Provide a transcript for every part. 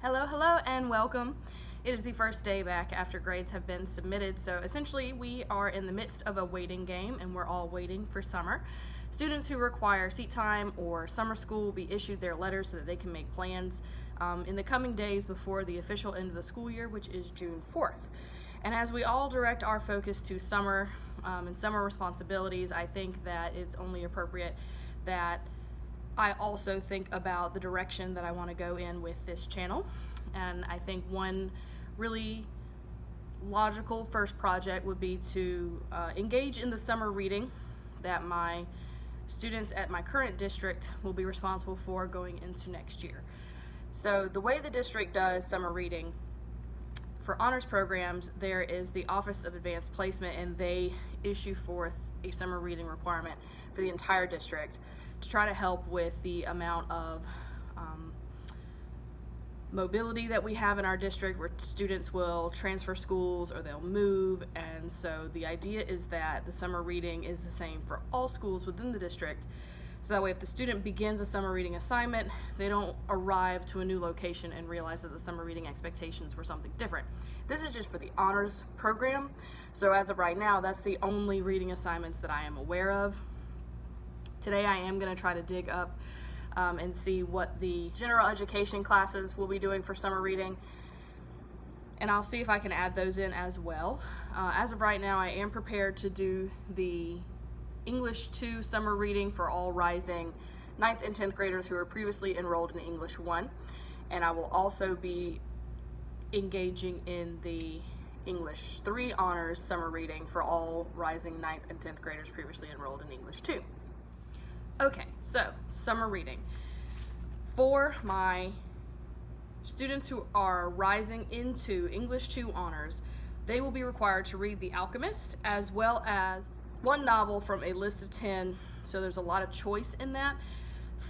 Hello, and welcome. It is the first day back after grades have been submitted, so essentially we are in the midst of a waiting game and we're all waiting for summer. Students who require seat time or summer school will be issued their letters so that they can make plans in the coming days before the official end of the school year, which is June 4th. And as we all direct our focus to summer and summer responsibilities, I think that it's only appropriate that I also think about the direction that I want to go in with this channel. And I think one really logical first project would be to engage in the summer reading that my students at my current district will be responsible for going into next year. So the way the district does summer reading, for honors programs, there is the Office of Advanced Placement, and they issue forth a summer reading requirement for the entire district to try to help with the amount of mobility that we have in our district, where students will transfer schools or they'll move. And so the idea is that the summer reading is the same for all schools within the district, so that way if the student begins a summer reading assignment, they don't arrive to a new location and realize that the summer reading expectations were something different. This is just for the honors program, so as of right now, that's the only reading assignments that I am aware of. Today I am going to try to dig up and see what the general education classes will be doing for summer reading, and I'll see if I can add those in as well. As of right now, I am prepared to do the English 2 summer reading for all rising 9th and 10th graders who are previously enrolled in English 1, and I will also be engaging in the English 3 honors summer reading for all rising 9th and 10th graders previously enrolled in English 2. Okay, so summer reading. For my students who are rising into English 2 honors, they will be required to read The Alchemist as well as one novel from a list of 10, so there's a lot of choice in that.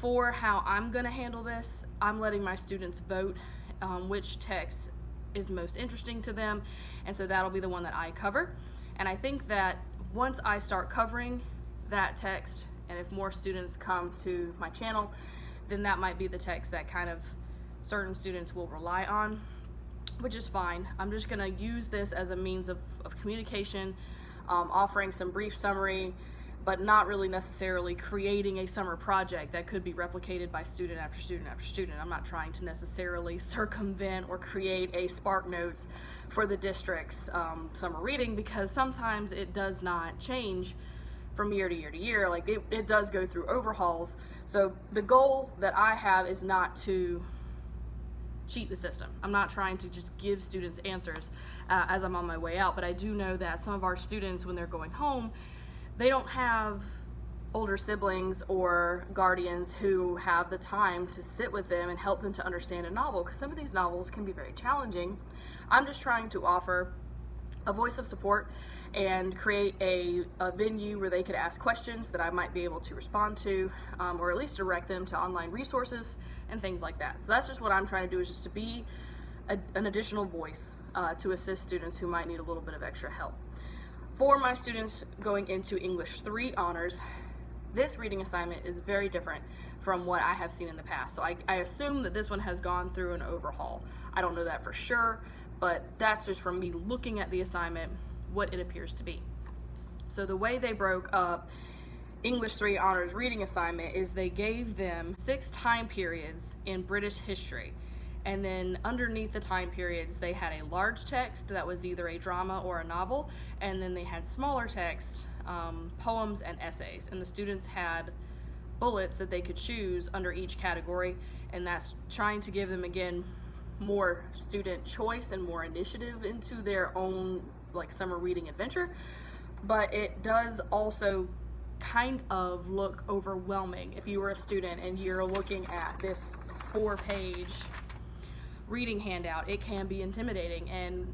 For how I'm going to handle this, I'm letting my students vote on which text is most interesting to them, and so that'll be the one that I cover. And I think that once I start covering that text, and if more students come to my channel, then that might be the text that kind of certain students will rely on, which is fine. I'm just going to use this as a means of communication, offering some brief summary, but not really necessarily creating a summer project that could be replicated by student after student after student. I'm not trying to necessarily circumvent or create a Spark Notes for the district's summer reading, because sometimes it does not change from year to year to year. Like it does go through overhauls. So the goal that I have is not to cheat the system. I'm not trying to just give students answers as I'm on my way out, but I do know that some of our students, when they're going home, they don't have older siblings or guardians who have the time to sit with them and help them to understand a novel, because some of these novels can be very challenging. I'm just trying to offer a voice of support and create a venue where they could ask questions that I might be able to respond to, or at least direct them to online resources and things like that. So that's just what I'm trying to do, is just to be an additional voice to assist students who might need a little bit of extra help. For my students going into English 3 honors, this reading assignment is very different from what I have seen in the past. So I assume that this one has gone through an overhaul. I don't know that for sure, but that's just from me looking at the assignment, what it appears to be. So the way they broke up English 3 honors reading assignment is they gave them 6 time periods in British history, and then underneath the time periods they had a large text that was either a drama or a novel, and then they had smaller text, poems and essays, and the students had bullets that they could choose under each category, and that's trying to give them, again, more student choice and more initiative into their own summer reading adventure. But it does also kind of look overwhelming if you were a student and you're looking at this 4-page reading handout. It can be intimidating, and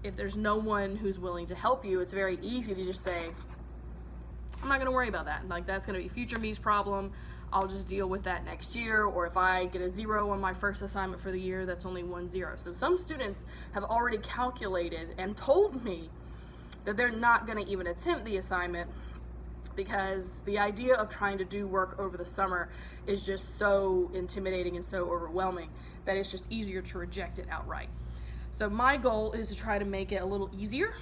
if there's no one who's willing to help you, it's very easy to just say, I'm not going to worry about that. That's going to be future me's problem. I'll just deal with that next year, or if I get a 0 on my first assignment for the year, that's only 1 0. So some students have already calculated and told me that they're not going to even attempt the assignment because the idea of trying to do work over the summer is just so intimidating and so overwhelming that it's just easier to reject it outright. So my goal is to try to make it a little easier.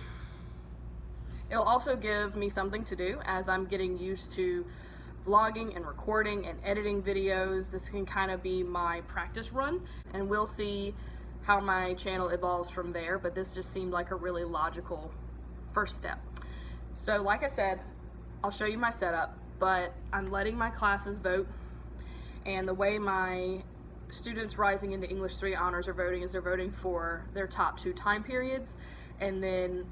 It'll also give me something to do as I'm getting used to vlogging and recording and editing videos. This can kind of be my practice run, and we'll see how my channel evolves from there, but this just seemed like a really logical first step. So like I said, I'll show you my setup, but I'm letting my classes vote, and the way my students rising into English 3 honors are voting is they're voting for their top 2 time periods, and then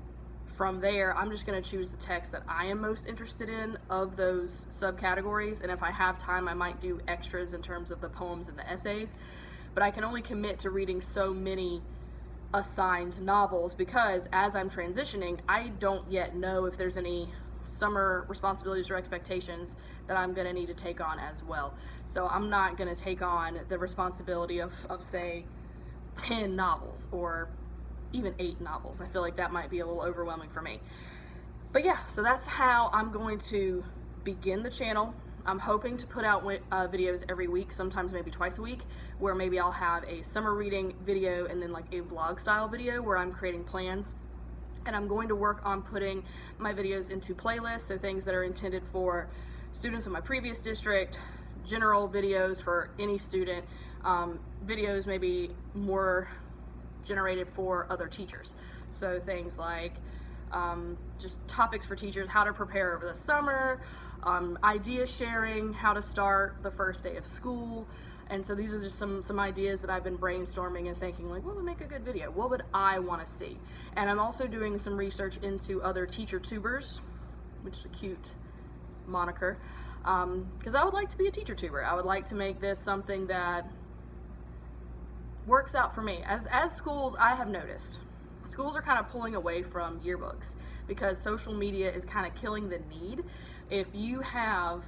from there I'm just going to choose the text that I am most interested in of those subcategories, and if I have time I might do extras in terms of the poems and the essays, but I can only commit to reading so many assigned novels because as I'm transitioning I don't yet know if there's any summer responsibilities or expectations that I'm going to need to take on as well. So I'm not going to take on the responsibility of say 10 novels or even 8 novels. I feel like that might be a little overwhelming for me. But yeah, so that's how I'm going to begin the channel. I'm hoping to put out videos every week, sometimes maybe twice a week, where maybe I'll have a summer reading video and then like a vlog style video where I'm creating plans. And I'm going to work on putting my videos into playlists, so things that are intended for students in my previous district, general videos for any student, videos maybe more generated for other teachers. So things like just topics for teachers, how to prepare over the summer, idea sharing, how to start the first day of school. And so these are just some ideas that I've been brainstorming and thinking like, what would make a good video? What would I want to see? And I'm also doing some research into other teacher tubers, which is a cute moniker, because I would like to be a teacher tuber. I would like to make this something that works out for me. As schools, I have noticed, schools are kind of pulling away from yearbooks because social media is kind of killing the need. If you have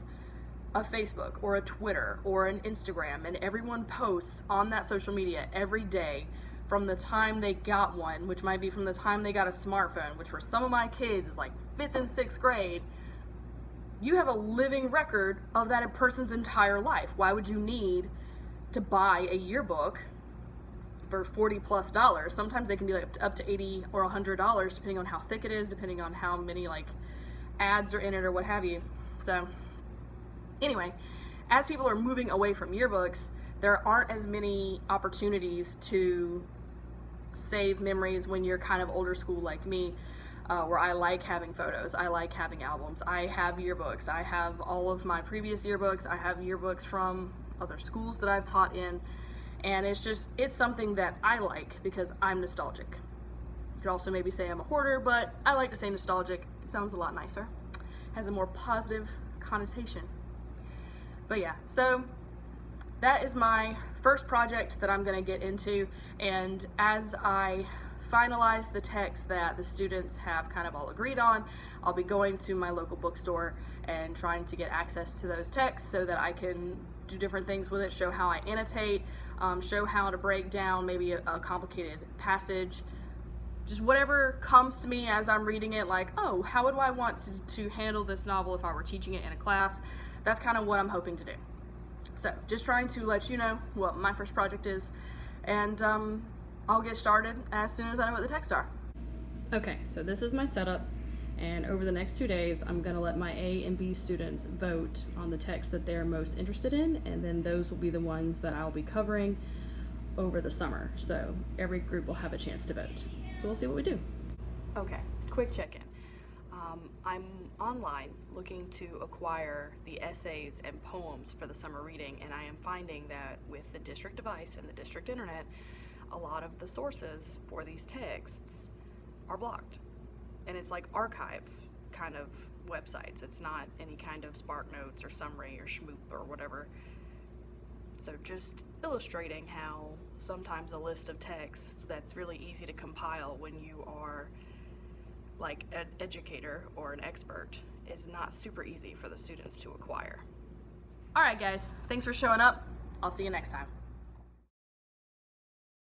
a Facebook or a Twitter or an Instagram and everyone posts on that social media every day from the time they got one, which might be from the time they got a smartphone, which for some of my kids is like 5th and 6th grade, you have a living record of that person's entire life. Why would you need to buy a yearbook for $40+? Sometimes they can be like up to $80 or $100 depending on how thick it is, depending on how many like ads are in it or what have you. So anyway, as people are moving away from yearbooks, there aren't as many opportunities to save memories when you're kind of older school like me, where I like having photos, I like having albums, I have yearbooks, I have all of my previous yearbooks, I have yearbooks from other schools that I've taught in, and it's something that I like because I'm nostalgic. You could also maybe say I'm a hoarder, but I like to say nostalgic. It sounds a lot nicer, has a more positive connotation. But yeah, so that is my first project that I'm going to get into, and as I finalize the text that the students have kind of all agreed on, I'll be going to my local bookstore and trying to get access to those texts so that I can do different things with it, show how I annotate, show how to break down maybe a complicated passage, just whatever comes to me as I'm reading it, like, oh, how would I want to handle this novel if I were teaching it in a class? That's kind of what I'm hoping to do. So just trying to let you know what my first project is, and I'll get started as soon as I know what the texts are. Okay, so this is my setup, and over the next 2 days I'm going to let my A and B students vote on the text that they're most interested in, and then those will be the ones that I'll be covering over the summer. So every group will have a chance to vote. So we'll see what we do. Okay, quick check-in. I'm online looking to acquire the essays and poems for the summer reading, and I am finding that with the district device and the district internet, a lot of the sources for these texts are blocked. And it's like archive kind of websites. It's not any kind of SparkNotes or Summary or Schmoop or whatever. So just illustrating how sometimes a list of texts that's really easy to compile when you are like an educator or an expert is not super easy for the students to acquire. Alright guys, thanks for showing up. I'll see you next time.